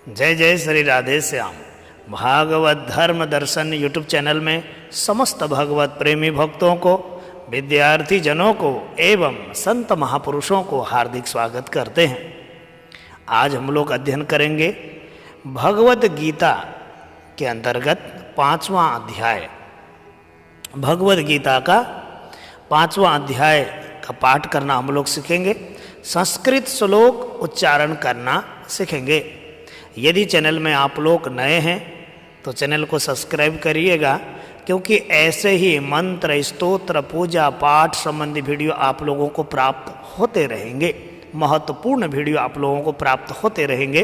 जय जय श्री राधे श्याम। भागवत धर्म दर्शन यूट्यूब चैनल में समस्त भगवत प्रेमी भक्तों को, विद्यार्थी जनों को एवं संत महापुरुषों को हार्दिक स्वागत करते हैं। आज हम लोग अध्ययन करेंगे भगवत गीता के अंतर्गत 5वां अध्याय। भगवत गीता का 5वां अध्याय का पाठ करना हम लोग सीखेंगे। संस्कृत श्लोक उच्चारण करना सीखेंगे। यदि चैनल में आप लोग नए हैं तो चैनल को सब्सक्राइब करिएगा, क्योंकि ऐसे ही मंत्र, स्तोत्र, पूजा पाठ संबंधी वीडियो आप लोगों को प्राप्त होते रहेंगे। महत्वपूर्ण वीडियो आप लोगों को प्राप्त होते रहेंगे।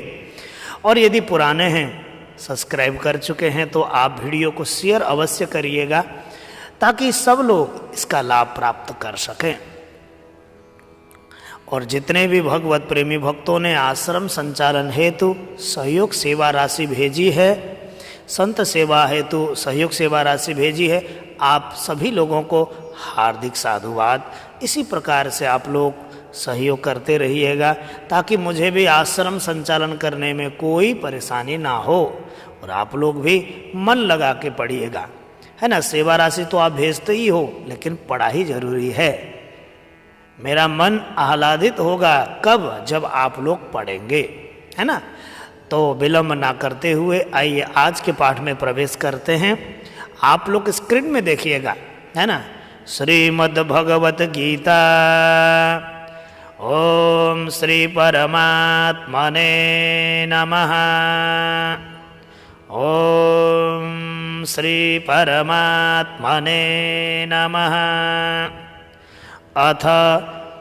और यदि पुराने हैं, सब्सक्राइब कर चुके हैं, तो आप वीडियो को शेयर अवश्य करिएगा ताकि सब लोग इसका लाभ प्राप्त कर सकें। और जितने भी भगवत प्रेमी भक्तों ने आश्रम संचालन हेतु सहयोग सेवा राशि भेजी है, संत सेवा हेतु सहयोग सेवा राशि भेजी है, आप सभी लोगों को हार्दिक साधुवाद। इसी प्रकार से आप लोग सहयोग करते रहिएगा ताकि मुझे भी आश्रम संचालन करने में कोई परेशानी ना हो और आप लोग भी मन लगा के पढ़िएगा, है ना। सेवा राशि तो आप भेजते ही हो, लेकिन पढ़ाई जरूरी है। मेरा मन आह्लादित होगा कब? जब आप लोग पढ़ेंगे, है ना। तो विलंब ना करते हुए आइए आज के पाठ में प्रवेश करते हैं। आप लोग स्क्रीन में देखिएगा, है ना। श्रीमद् भगवत गीता। ओम श्री परमात्मने नमः। ओम श्री परमात्मने नमः। अथ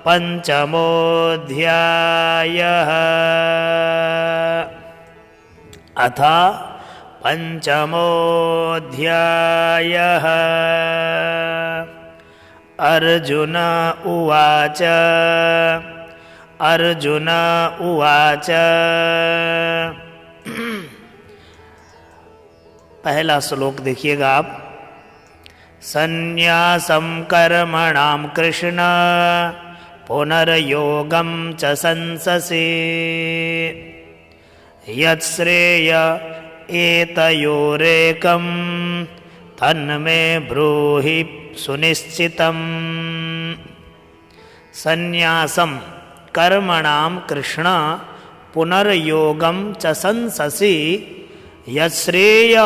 पंचमोऽध्यायः। अथ पंचमोऽध्यायः। अर्जुन उवाच। अर्जुन उवाच। पहला श्लोक देखिएगा आप। संन्यासं कर्मणां कृष्ण पुनर्योगं च संससि यत्श्रेय एतयोरेकं तन्मे ब्रूहि सुनिश्चितम्। संन्यासं कर्मणां कृष्ण पुनर्योगं च संससि यत्श्रेय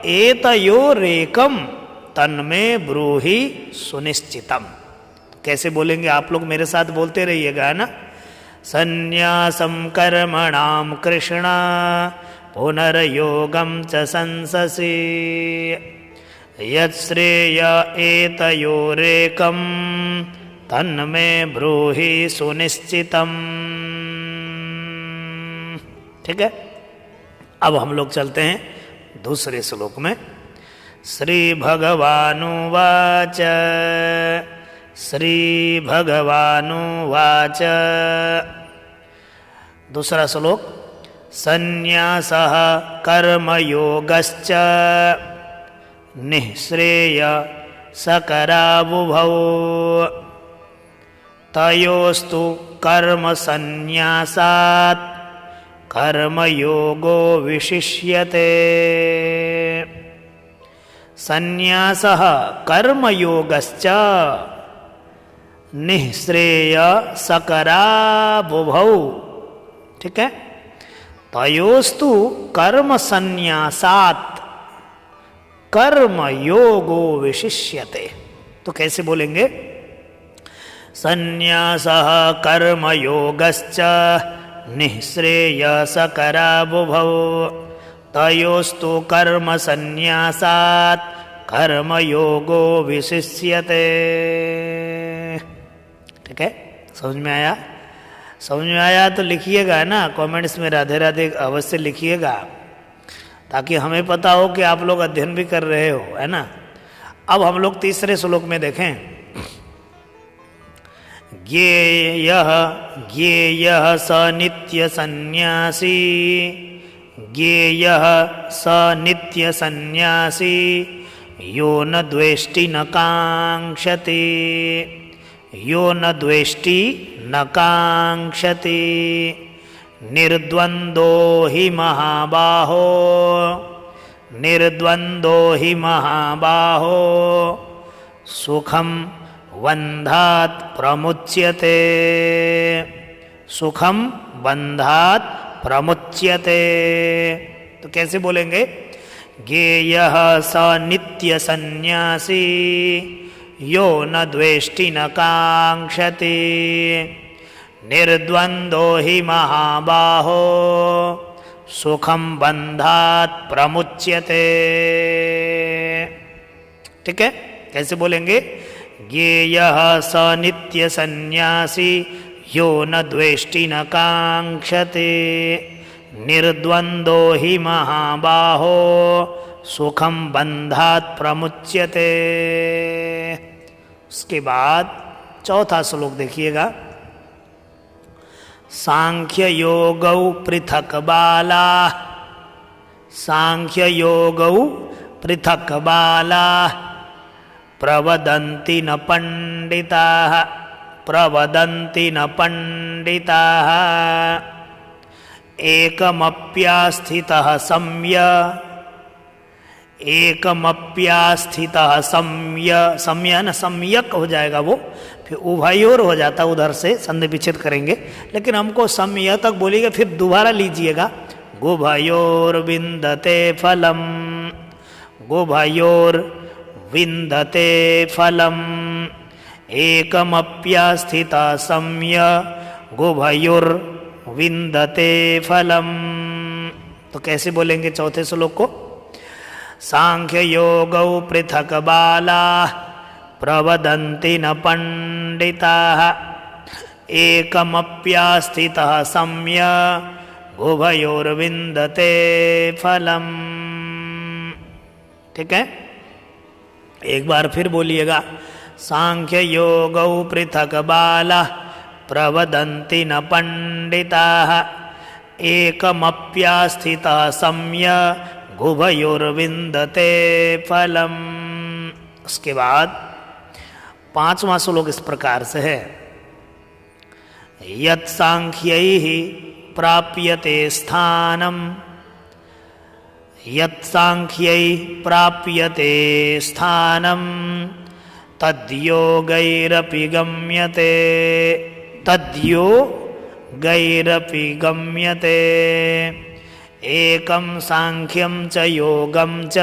एतयोरेकं तन्मे ब्रूहि सुनिश्चितम। तो कैसे बोलेंगे आप लोग? मेरे साथ बोलते रहिएगा, है ना। संन्यासं कर्मणां कृष्ण पुनर्योगं च संससि यत्श्रेय एतयोरेकं तन्मे ब्रूहि सुनिश्चितम्। ठीक है, अब हम लोग चलते हैं दूसरे श्लोक में। श्री भगवानुवाच। श्री भगवानुवाच। दूसरा श्लोक। संन्यासः कर्मयोगश्च निःश्रेय सकरावुभौ तयोस्तु कर्मसन्न्यासात् कर्मयोगो विशिष्यते। संन्यासः कर्मयोगश्च निःश्रेय सकरावुभौ। ठीक है, तयोस्तु कर्मसन्न्यासात् कर्मयोगो विशिष्यते। तो कैसे बोलेंगे? संन्यासः कर्मयोगश्च निःश्रेय सकरावुभौ तयोस्तु कर्मसन्न्यासात् कर्मयोगो विशिष्यते। ठीक है, समझ में आया? समझ में आया तो लिखिएगा ना, कमेंट्स में राधे राधे अवश्य लिखिएगा, ताकि हमें पता हो कि आप लोग अध्ययन भी कर रहे हो, है ना। अब हम लोग तीसरे श्लोक में देखें। ज्ञेयः ज्ञेयः स नित्य सन्न्यासी। ज्ञेयः स नित्य सन्न्यासी यो न द्वेष्टि न काङ्क्षति। यो न द्वेष्टि न काङ्क्षति निर्द्वंदो हि महाबाहो, निर्द्वंदो हि महाबाहो, सुखम बंधात् प्रमुच्यते, सुखम बंधात् प्रमुच्यते। तो कैसे बोलेंगे? ज्ञेयः स नित्य सन्न्यासी यो न द्वेष्टि न कांक्षति, निर्द्वंदो हि महाबाहो, सुखम बंधात् प्रमुच्यते। ठीक है, कैसे बोलेंगे? ज्ञेयः स नित्य सन्न्यासी यो न द्वेष्टि न कांक्षते, निर्द्वंदो हि महाबाहो, सुखम बंधात् प्रमुच्यते। उसके बाद चौथा श्लोक देखिएगा। सांख्य योगौ पृथक बाला, सांख्य योगौ पृथक बाला, प्रवदन्ति न पंडिताः, प्रवदन्ति न पंडिताः, एकमप्यास्थितः सम्य, एकमप्यास्थितः सम्य, सम्य न सम्यक हो जाएगा वो, फिर उभयोर हो जाता, उधर से संधि विच्छेद करेंगे, लेकिन हमको सम्य तक बोलिएगा, फिर दोबारा लीजिएगा। गुभयोर विन्दते फलम, गुभयोर विन्दते फलम, एकमप्यास्थितः सम्य, गुभयोर विन्दते फलम। तो कैसे बोलेंगे चौथे श्लोक को? सांख्य योगौ पृथक बाला, प्रवदन्ति न पंडिताः, एकमप्यास्थितः सम्य, उभयोर्विन्दते फलम। ठीक है, एक बार फिर बोलिएगा। सांख्य योगौ पृथक बाला, प्रवदन्ति न पंडिताः, एकमप्यास्थितः सम्य, उभयोर्विन्दते फलम। उसके बाद पांचवा श्लोक इस प्रकार से है। यत् सांख्यैः प्राप्यते स्थानम, यत् सांख्यैः प्राप्यते स्थानम, तद्योगैरपि गम्यते, तद्योगैरपि गम्यते, एकं सांख्यं च योगं च,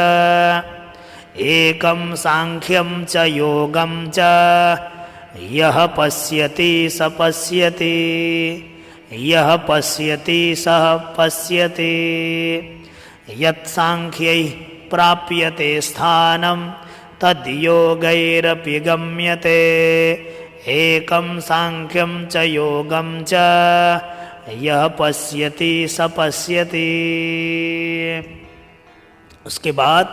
एकं सांख्यं च योगं च, यः पश्यति स पश्यति, यः पश्यति सः पश्यति। यत् सांख्यैः प्राप्यते स्थानं, तद्योगैरपि गम्यते, एकं सांख्यं च योगं च, यः पश्यति स पश्यति। उसके बाद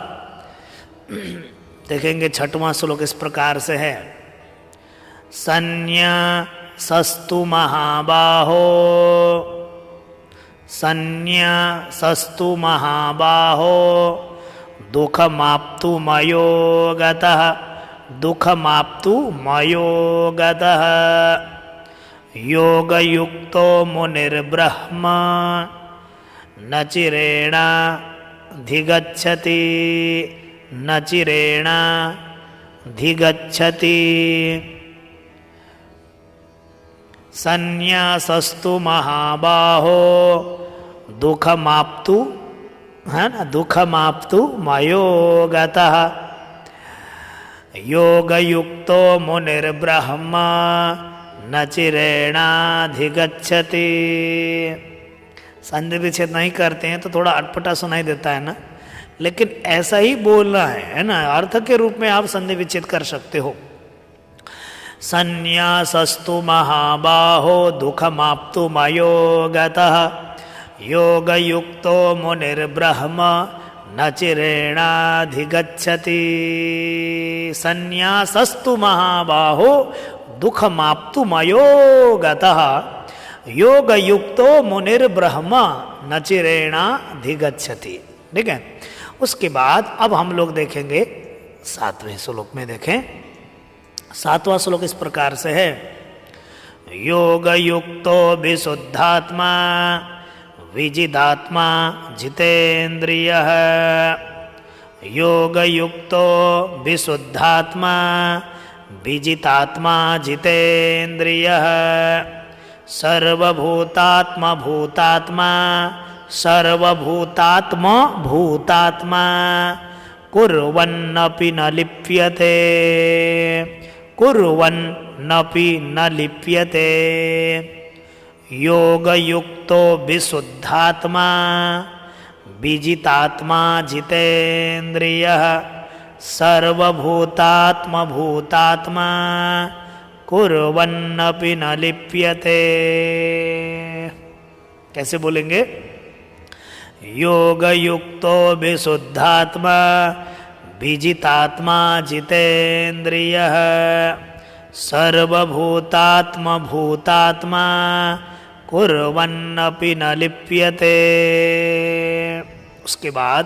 देखेंगे छठवां श्लोक इस प्रकार से है। संन्यासस्तु महाबाहो, संन्यासस्तु महाबाहो, दुःखमाप्तु मयो गतः, दुःखमाप्तु मयो गतः, योगयुक्तो मुनिर्ब्रह्म न चिरेणाधिगच्छति, न चिरेणाधिगच्छति। संन्यासस्तु महाबाहो, दुःखमाप्तु, है ना, दुःखमाप्तु मयो गतः, योगयुक्तो मुनिर्ब्रह्म न चिरेणाधिगच्छति। संधि विच्छेद नहीं करते हैं तो थोड़ा अटपटा सुनाई देता है ना, लेकिन ऐसा ही बोलना है ना, अर्थ के रूप में आप संधि विच्छेद कर सकते हो। संन्यासस्तु महाबाहो, दुःखमाप्तु मयो गतः, योगयुक्तो मुनिर्ब्रह्म न चिरेणाधिगच्छति। संन्यासस्तु महाबाहो, दुःखमाप्तु मयो गतः, योगयुक्तो मुनिर्ब्रह्म न चिरेणाधिगच्छति। ठीक है, उसके बाद अब हम लोग देखेंगे सातवें श्लोक में। देखें सातवां श्लोक इस प्रकार से है। योगयुक्तो विशुद्धात्मा विजितात्मा जितेन्द्रियः योगयुक्तो विशुद्धात्मा विजितात्मा जितेन्द्रियः सर्वभूतात्मा भूतात्मा सर्वभूतात्मा भूतात्मा कुर्वन्नपि न लिप्यते कुर्वन्नपि न लिप्यते योगयुक्तो विशुद्धात्मा विजितात्मा जितेन्द्रियः सर्वभूतात्मा भूतात्मा कुर्वन्नपि न लिप्यते। कैसे बोलेंगे? योगयुक्तो विशुद्धात्मा विजितात्मा जितेन्द्रियः सर्वभूतात्मा भूतात्मा कुर्वन्नपि न लिप्यते। उसके बाद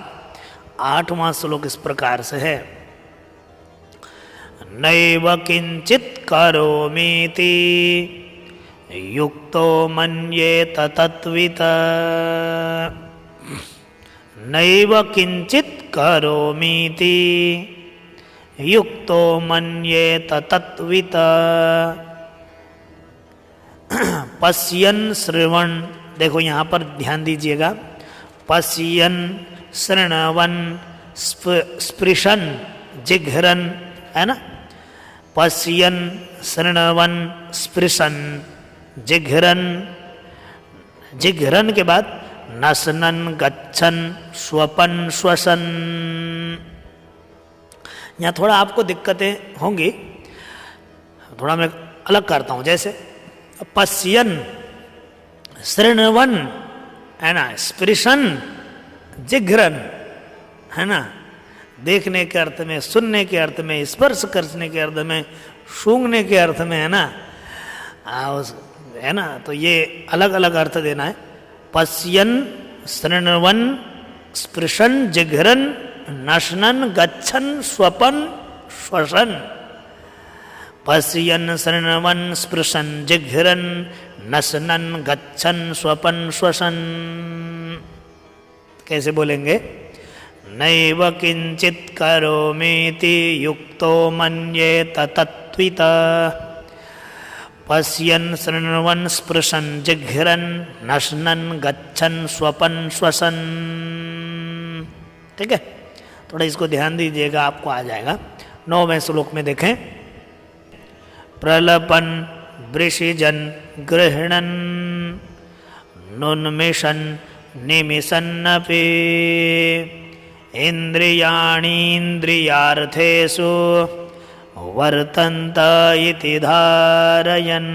8वां श्लोक इस प्रकार से है, नैव किंचित करोमीति युक्तो मन्येत तत्वित् नैव किंचित करोमीति युक्तो मन्येत तत्वित् पश्यन् श्रवण, देखो यहाँ पर ध्यान दीजिएगा, पश्यन् शृण्वन् स्पृशन् जिघ्रन्, है ना, पश्यन् शृण्वन् स्पृशन् जिघ्रन्, जिघ्रन् के बाद नसनन् गच्छन् स्वपन् श्वसन्। यहाँ थोड़ा आपको दिक्कतें होंगी, थोड़ा मैं अलग करता हूँ। जैसे पश्यन् शृण्वन्, है ना, स्पृशन् जिघ्रन्, है ना, देखने के अर्थ में, सुनने के अर्थ में, स्पर्श करने के अर्थ में, सूंघने के अर्थ में, है ना, है ना, तो ये अलग अलग अर्थ देना है। पश्यन् शृण्वन् स्पृशन् जिघ्रन् नश्नन् गच्छन् स्वपन् श्वसन्। पश्यन् शृण्वन् स्पृशन् जिघ्रन् नश्नन् गच्छन् स्वपन् श्वसन्। कैसे बोलेंगे? नैव किंचित करोमीति युक्तो मन्येत तत्वित् पश्यन् शृण्वन् स्पृशन् जिघ्रन् नश्नन् गच्छन् स्वपन् श्वसन्। ठीक है, थोड़ा इसको ध्यान दीजिएगा, आपको आ जाएगा। 9वें श्लोक में देखें, प्रलपन् वृषिजन् गृह्णन् नुन्मिषन् निमिषन्नपि इन्द्रियाणीन्द्रियार्थेषु वर्तन्त इति धारयन्।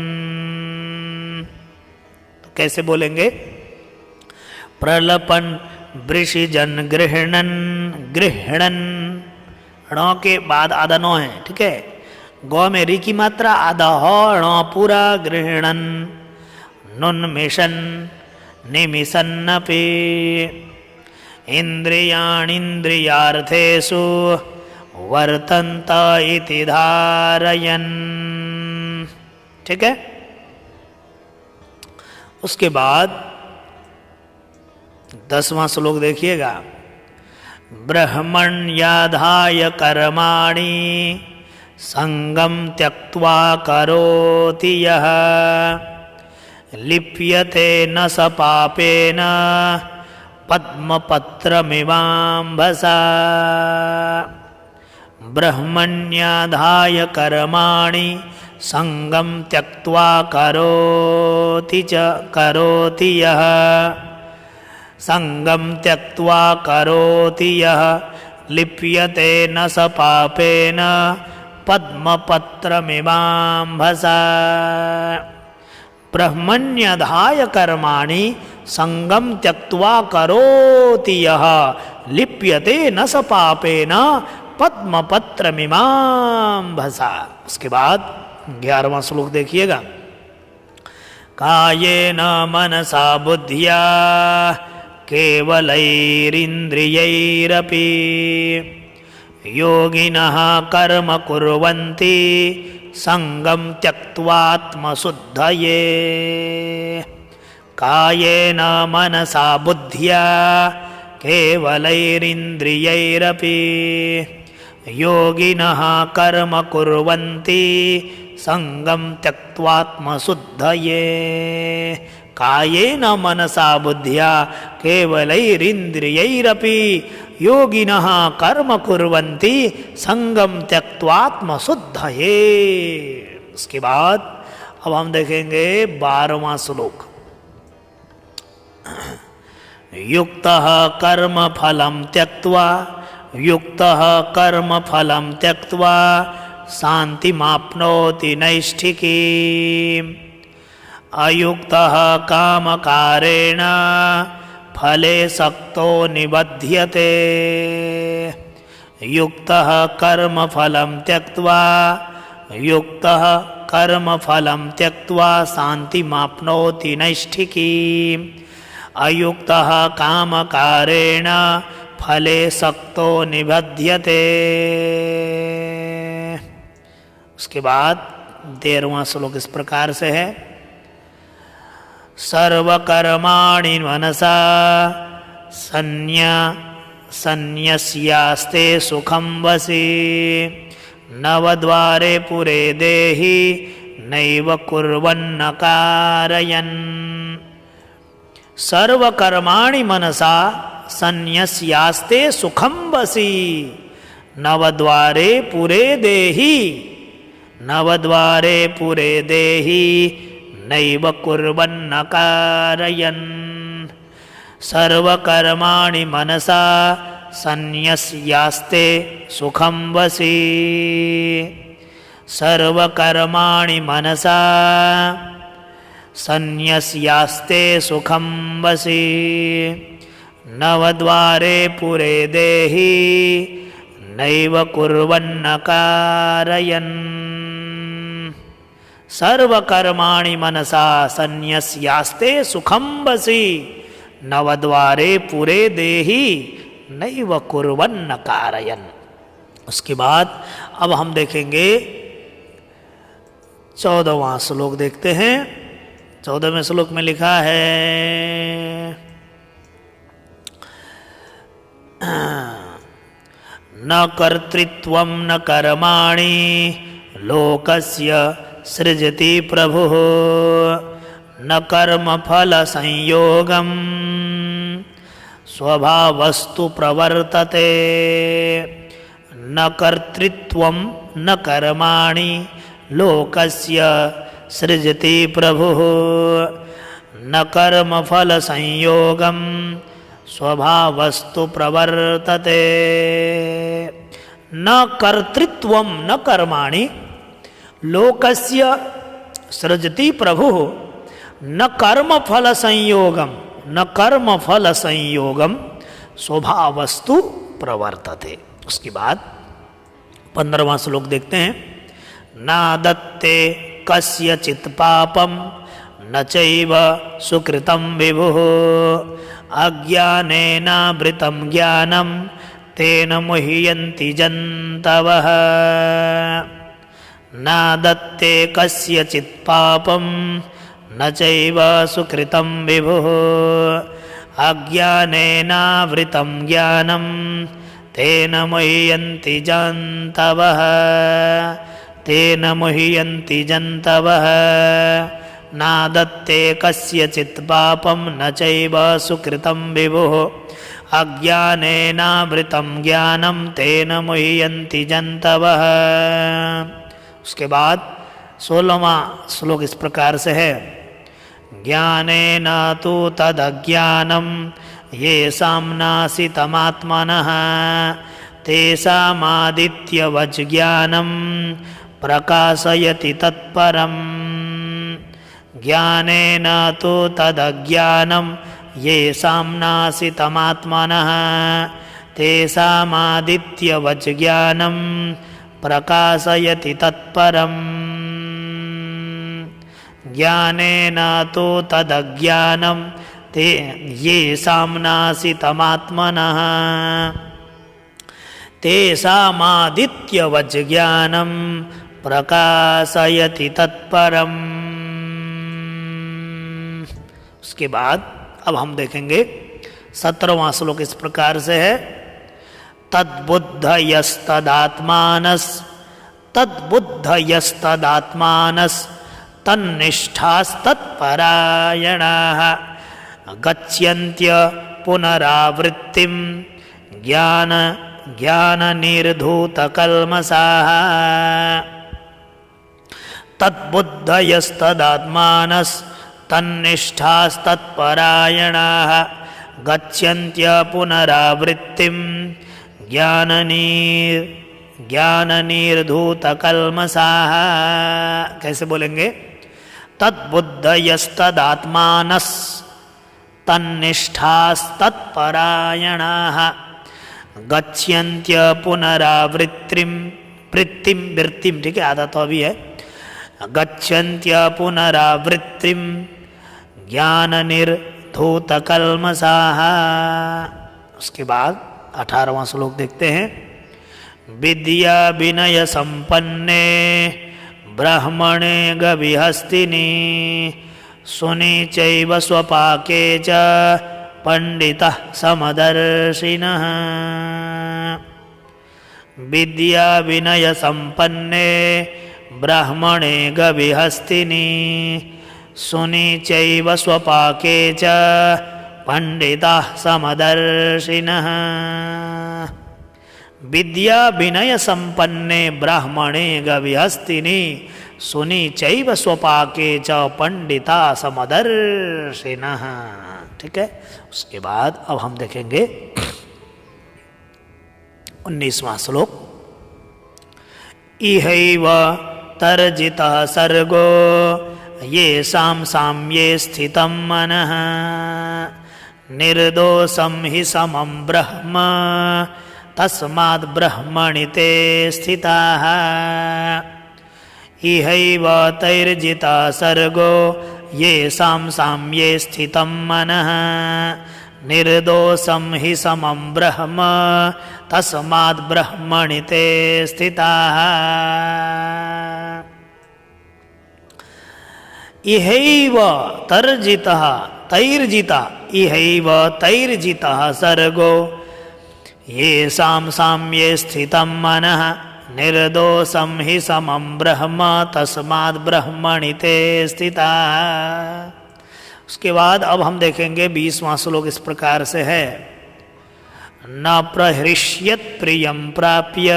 तो कैसे बोलेंगे? प्रलपन् वृषिजन् गृह्णन्, गृह्णन् ण के बाद आधा नो है, ठीक है, गौ में री की मात्रा, आधा हो, ण पूरा, गृह्णन् नुन्मिषन् निमिषन्नपि इन्द्रियाणीन्द्रियार्थेषु वर्तन्त इति धारयन्। ठीक है, उसके बाद 10वां श्लोक देखिएगा, ब्रह्मण्याधाय कर्माणि संगम त्यक्त्वा करोति यः लिप्यते न स पापेन पद्मपत्रमिवाम्भसा। ब्रह्मण्याधाय कर्माणि संगम त्यक्त्वा करोति यः संगम त्यक्त्वा करोति यः लिप्यते न स पापेन पद्मपत्रमिवाम्भसा। ब्रह्मण्याधाय कर्माणि संगम त्यक्त्वा करोति यः लिप्यते न स पापेन पद्मपत्रमिवाम्भसा। उसके बाद 11वां श्लोक देखिएगा, कायेन मनसा बुद्ध्या केवलैरिन्द्रियैरपि योगिनः कर्म कुर्वन्ति संगम त्यक्त्वात्मशुद्धये। कायेन मनसा बुद्ध्या केवलैरिन्द्रियैरपि योगिनः कर्म कुर्वन्ति संगम त्यक्त्वात्मशुद्धये। कायेन मनसा बुद्ध्या केवलैरिन्द्रियैरपि योगिनः कर्म कुर्वन्ति संगम त्यक्त्वात्मशुद्धये। उसके बाद अब हम देखेंगे 12वां श्लोक। युक्तः कर्म फलं त्यक्त्वा युक्तः कर्म फलं त्यक्त्वा शान्तिमाप्नोति नैष्ठिकीम् अयुक्तः कामकारेण फले सक्तो निबध्यते। युक्तः कर्म फलं त्यक्त्वा युक्तः कर्म फलं त्यक्त्वा शान्तिमाप्नोति नैष्ठिकीम् अयुक्तः कामकारेण फले सक्तो निबध्यते। उसके बाद 13वां श्लोक इस प्रकार से है। सर्वकर्माणि मनसा संन्यस्यास्ते सुखं वसि नवद्वारे पुरे देहि नैव कुर्वन्न कारयन्। सर्वकर्माणि मनसा संन्यस्यास्ते सुखं वसि नवद्वारे पुरे देहि नवद्वारे पुरे देहि नैव कुर्वन्न कारयन्। सर्वकर्माणि मनसा संन्यस्यास्ते सुखं वसि सर्वकर्माणि मनसा संन्यस्यास्ते सुखं वसि नवद्वारे पुरे देहि नैव कुर्वन्न कारयन्। सर्वकर्माणि मनसा संन्यस्यास्ते सुखं वसि नवद्वारे पुरे देहि नैव कुर्वन्न कारयन्। उसके बाद अब हम देखेंगे 14वां श्लोक देखते हैं। 14वें श्लोक में लिखा है न कर्तृत्वं न कर्माणि लोकस्य सृजति प्रभुः न कर्मफल संयोगं स्वभावस्तु प्रवर्तते। न कर्तृत्वं न कर्माणि लोकस्य सृजति प्रभुः न कर्मफल संयोगं स्वभावस्तु प्रवर्तते। न कर्तृत्वं न कर्माणि लोकस्य सृजति प्रभुः न कर्मफल संयोगम न कर्मफल संयोगम स्वभावस्तु प्रवर्तते। उसके बाद 15वां श्लोक देखते हैं। नादत्ते कस्यचित् पापं न चैव सुकृतं विभुः अज्ञानेनावृतं ज्ञानं तेन मुह्यन्ति जन्तवः। नादत्ते कस्यचित् पापं न चैव सुकृतं विभुः अज्ञानेनावृतं ज्ञानं तेन मुह्यन्ति जन्तवः तेन मुह्यन्ति जन्तवः। नादत्ते कस्यचित् पापं न चैव सुकृतं विभुः अज्ञानेनावृतं ज्ञानं तेन मुह्यन्ति जन्तवः। उसके बाद 16वां श्लोक इस प्रकार से है। ज्ञानेन तु तदज्ञानं येषां नाशितमात्मनः तेषामादित्यवज् ज्ञानं प्रकाशयति तत्परम्। ज्ञानेन तु तदज्ञानं येषां नाशितमात्मनः तेषामादित्यवज् ज्ञानं प्रकाशयति तत्परम्। ज्ञानेन तु तदज्ञानं येषां नाशितमात्मनः तेषामादित्यवज् ज्ञानं प्रकाशयति तत्परम्। उसके बाद अब हम देखेंगे 17वां श्लोक इस प्रकार से है। तद्बुद्धयस्तदात्मानस तद्बुद्धयस्तदात्मानस तन्निष्ठास्तत्परायणाः गच्छन्त्य पुनरावृत्तिं ज्ञाननिर्धूतकल्मषाः। तद्बुद्धयस्तदात्मानस तन्निष्ठास्तत्परायणाः गच्छन्त्य पुनरावृत्तिं ज्ञाननिर्धूतकल्मषाः। कैसे बोलेंगे? तद्बुद्धयस्तदात्मानस तन्निष्ठास्तत्परायणाः गच्छन्त्य पुनरावृत्तिं वृत्तिम, ठीक है, आधा तो अभी है। गच्छन्त्य पुनरावृत्तिं ज्ञाननिर्धूतकल्मषाः। उसके बाद 18वां श्लोक देखते हैं। विद्या विनय संपन्ने ब्राह्मणे गविहस्तिनि सुनि चैव स्वपाके च पंडितः समदर्शिनः। विद्या विनय संपन्ने ब्राह्मणे गविहस्तिनि सुनि चैव स्वपाके च पंडितः समदर्शिनः। विद्या विनय संपन्ने ब्राह्मणे गविहस्तिनि सुनि चैव स्वपाके च पंडिता समदर्शिनः। ठीक है। उसके बाद अब हम देखेंगे 19वां श्लोक। इहैव तर्जितः सर्गो येषां साम्ये स्थितं मनः निर्दोषं हि समं ब्रह्म तस्माद् ब्रह्मणि ते स्थिताः। इहैव तैर्जितः सर्गो येषां साम्ये स्थितं मनः निर्दोषं हि समं ब्रह्म तस्माद् ब्रह्मणि ते स्थिताः। इहैव तर्जितः तैर्जितः इहैव तैर्जितः सर्गो येषां साम्ये स्थितं मनः निर्दोषं हि समं ब्रह्म तस्माद् ब्रह्मणि ते स्थिताः। उसके बाद अब हम देखेंगे 20वां श्लोक इस प्रकार से है। न प्रहृष्यत् प्रियं प्राप्य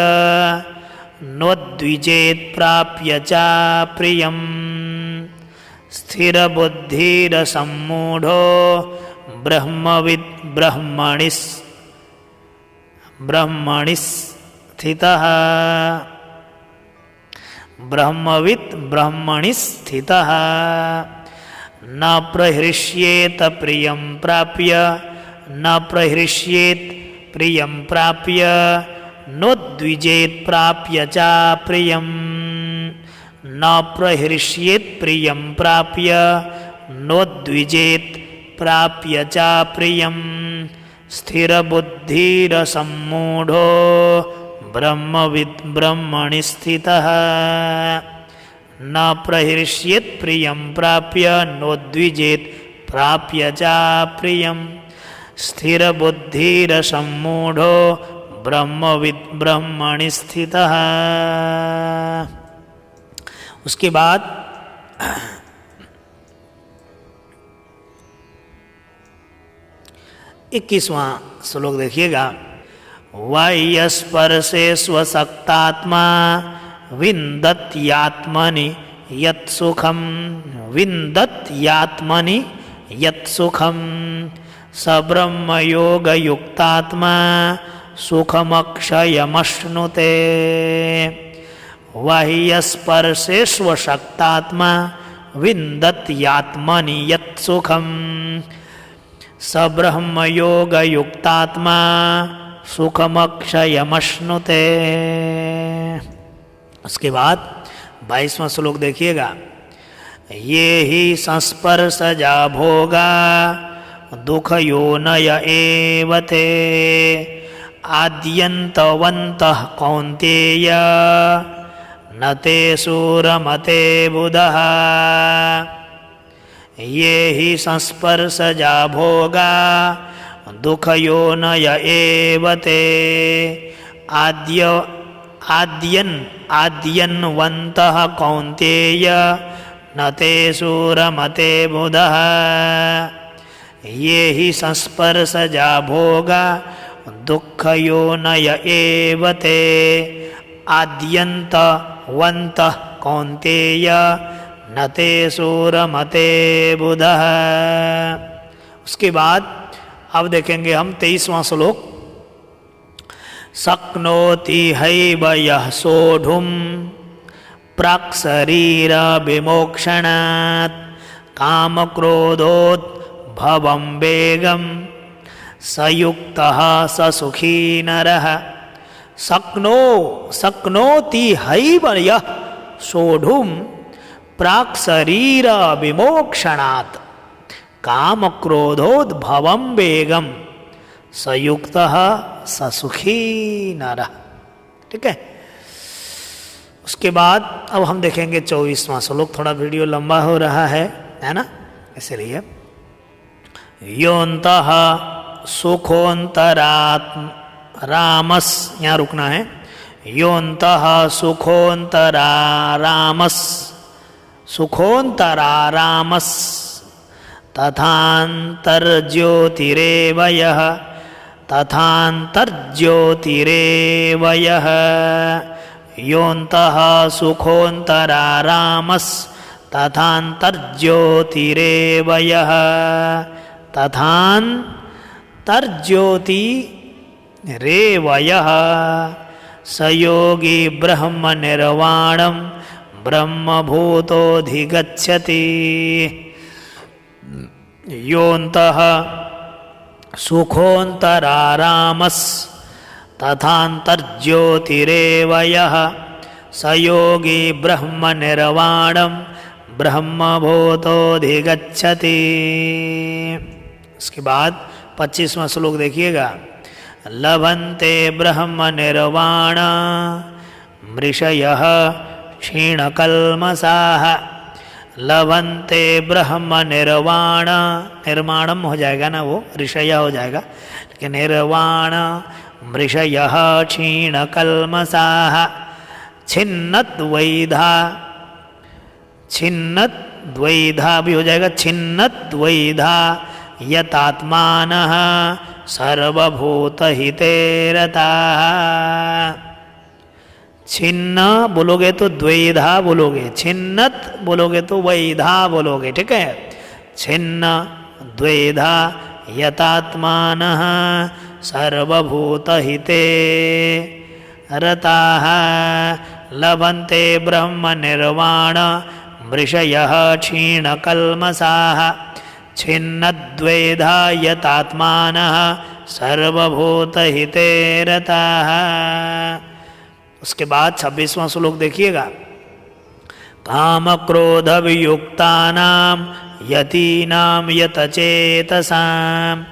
नोद्विजेत् प्राप्य च प्रियं स्थिरबुद्धिरसम्मूढो ब्रह्मविद् ब्रह्मणि स्थितः। ब्रह्मविद् ब्रह्मणि स्थितः। न प्रहृष्येत प्रियं प्राप्य न प्रहृष्येत् प्रियं प्राप्य नोद्विजेत् प्राप्य च प्रियं न प्रहृष्येत् प्रियं प्राप्य नोद्विजेत् प्राप्य च प्रियं स्थिरबुद्धिरसम्मूढो ब्रह्मविद् ब्रह्मणि स्थितः। न प्रहृष्येत् प्रियं प्राप्य नोद्विजेत् प्राप्य च प्रियं स्थिरबुद्धिरसम्मूढो ब्रह्मविद् ब्रह्मणि स्थितः। उसके बाद 21वां श्लोक देखिएगा। वाह्यस्पर्शे स्वशक्तात्मा विन्दत्यात्मनि यत्सुखं विन्दत्यात्मनि यत्सुखं स ब्रह्मयोगयुक्तात्मा सुखमक्षयमश्नुते। बाह्यस्पर्शे स्वशक्तात्मा विन्दत्यात्मनि यत्सुखं स ब्रह्मयोगयुक्तात्मा सुखमक्षयमश्नुते। उसके बाद 22वां श्लोक देखिएगा। ये ही संस्पर्शजा भोगा दुःखयोनय एव ते आद्यन्तवन्तः कौन्तेय न ते सूरमते बुधः। ये हि संस्पर्शजा भोगा दुःखयोनय एव ते आद्यन्वन्तः कौन्तेय न ते शूरमते बुधः। ये हि संस्पर्शजा भोगा दुःखयोनय एव ते आद्यन्तवन्तः कौन्तेय न ते शूरमते बुधः। उसके बाद अब देखेंगे हम 23वां श्लोक। शक्नोति हैव यः सोढुं प्राक्शरीर विमोक्षणात् कामक्रोधोद्भवं वेगं सयुक्तः स सुखी नरः। शक्नोति हैव यः सोढुं प्राक्शरीर विमोक्षणात् कामक्रोधोद्भवं वेगम सयुक्तः स सुखी नरः। ठीक है। उसके बाद अब हम देखेंगे 24वां श्लोक। थोड़ा वीडियो लंबा हो रहा है ना, इसलिए योऽन्तः सुखोऽन्तरात्म रामस, यहाँ रुकना है। योऽन्तः सुखोऽन्तरारामस तथान्तर्ज्योतिरेव यः योऽन्तः सुखोऽन्तरारामस् तथान्तर्ज्योतिरेव यः तथान्तर्ज्योतिरेव यः स योगी ब्रह्मनिर्वाणं ब्रह्मभूतोऽधिगच्छति। योऽन्तः सुखोऽन्तरारामस् तथान्तर्ज्योतिरेव यः स योगी ब्रह्मनिर्वाणं ब्रह्मभूतोऽधिगच्छति। उसके बाद 25वां श्लोक देखिएगा। लभन्ते ब्रह्मनिर्वाण मृषयः क्षीणकल्मषाः। लभन्ते ब्रह्म निर्वाण, निर्माणम हो जाएगा ना, वो ऋषय हो जाएगा, लेकिन निर्वाण मृषयः क्षीणकल्मषाः छिन्नद्वैधा भी हो जाएगा, छिन्नद्वैधा यतात्मानः सर्वभूतहिते रताः। छिन्न बोलोगे तो द्वैधा बोलोगे, छिन्नत बोलोगे तो वैधा बोलोगे। ठीक है। छिन्न द्वैधा यतात्मानः सर्वभूतहिते रताः। लभन्ते ब्रह्मनिर्वाण मृषयः क्षीणकल्मषाः छिन्नद्वैधा यतात्मानः सर्वभूतहिते रताः। उसके बाद 26वां श्लोक देखिएगा। कामक्रोधवियुक्तानां यतीनां यतचेतसाम्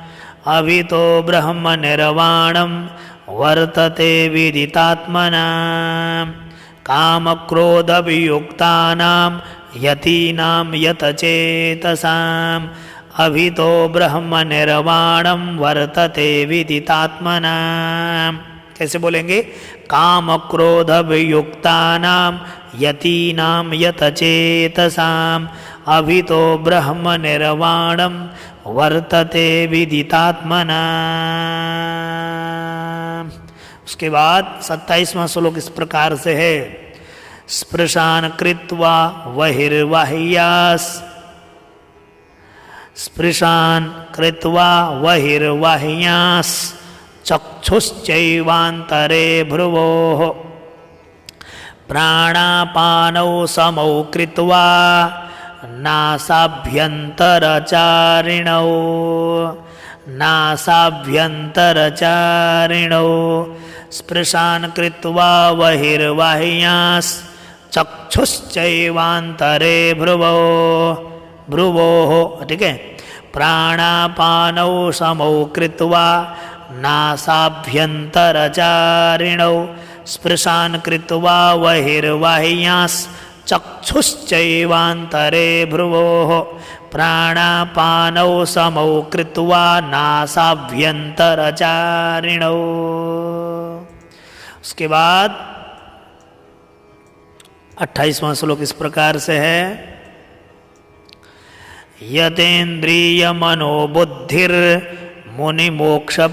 अभितो ब्रह्मनिर्वाणं वर्तते विदितात्मनाम्। कामक्रोधवियुक्तानां यतीनां यतचेतसाम् अभितो ब्रह्मनिर्वाणं वर्तते विदितात्मनाम्। कैसे बोलेंगे? काम क्रोध वियुक्तानां यतीनां यतचेतसाम् अभितो ब्रह्म निर्वाणं वर्तते विदितात्मनाम्। उसके बाद 27वां श्लोक इस प्रकार से है। स्पृशान कृत्वा वहिर्वाह्यास्, स्पृशान कृत्वा वहिर्वाह्यास् चक्षुश्चैवान्तरे भ्रुवोः प्राणापानौ समौ कृत्वा नासाभ्यन्तरचारिणौ, नासाभ्यन्तरचारिणौ स्पृशान कृत्वा वहिर्वाह्यास् चक्षुश्चैवान्तरे भ्रुवोः। ठीक है। प्राणापानौ समौ कृत्वा नासाभ्यन्तरचारिणौ स्पृशान कृत्वा वहिर्वाह्यास् चक्षुश्चैवान्तरे भ्रुवोः प्राणापानौ समौ कृत्वा नासाभ्यन्तरचारिणौ। उसके बाद 28वां श्लोक इस प्रकार से है, यतेन्द्रिय मनोबुद्धिर मुनिमोक्षपरायणः।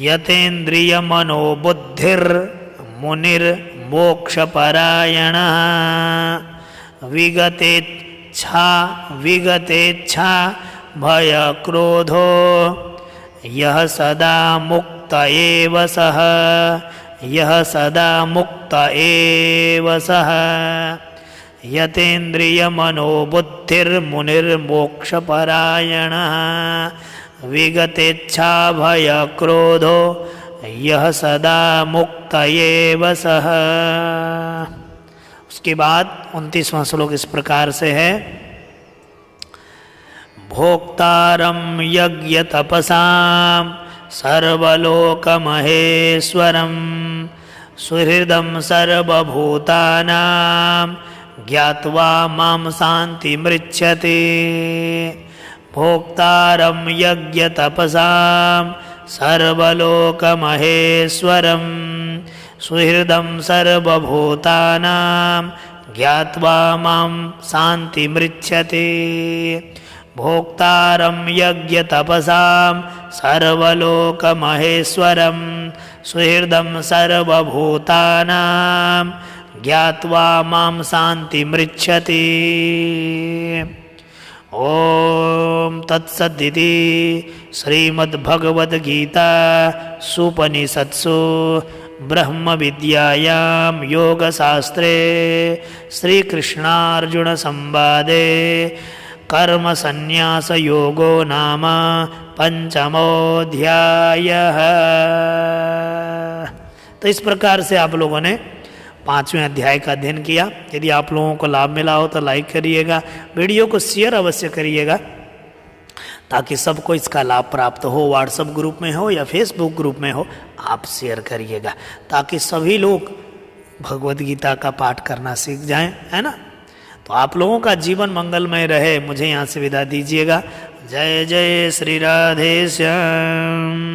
यतेन्द्रिय मनोबुद्धिर मुनिर्मोक्षपरायणः। विगतेच्छा भयक्रोधो यः सदा मुक्त एव सः। यः सदा मुक्त एव सः। यतेन्द्रिय मनोबुद्धिर्मुनिर्मोक्षपरायणः। विगतेच्छा भयक्रोधो यः सदा मुक्त एव सः। उसके बाद 29वां श्लोक इस प्रकार से है, भोक्तारं यज्ञतपसां सर्वलोकमहेश्वरं सुहृदं सर्वभूतानां ज्ञात्वा मां शान्तिमृच्छति। भोक्तारं यज्ञतपसां सर्वलोकमहेश्वरं सुहृदं सर्वभूतानां ज्ञात्वा मां शान्तिमृच्छति। भोक्तारं यज्ञतपसां सर्वलोकमहेश्वरं सुहृदं सर्वभूतानां ज्ञात्वा मां शान्तिमृच्छति। ओम तत्सदिति श्रीमद्भगवद्गीता सुपनिषत्सु ब्रह्म विद्यायां योगशास्त्रे श्रीकृष्णार्जुन संवादे कर्म संन्यास योगो नाम पंचमोऽध्यायः। तो इस प्रकार से आप लोगों ने 5वें अध्याय का अध्ययन किया। यदि आप लोगों को लाभ मिला हो तो लाइक करिएगा, वीडियो को शेयर अवश्य करिएगा ताकि सबको इसका लाभ प्राप्त हो। व्हाट्सएप ग्रुप में हो या फेसबुक ग्रुप में हो, आप शेयर करिएगा ताकि सभी लोग भगवद गीता का पाठ करना सीख जाएं, है ना। तो आप लोगों का जीवन मंगलमय रहे। मुझे यहाँ से विदा दीजिएगा। जय जय श्री राधे श्याम।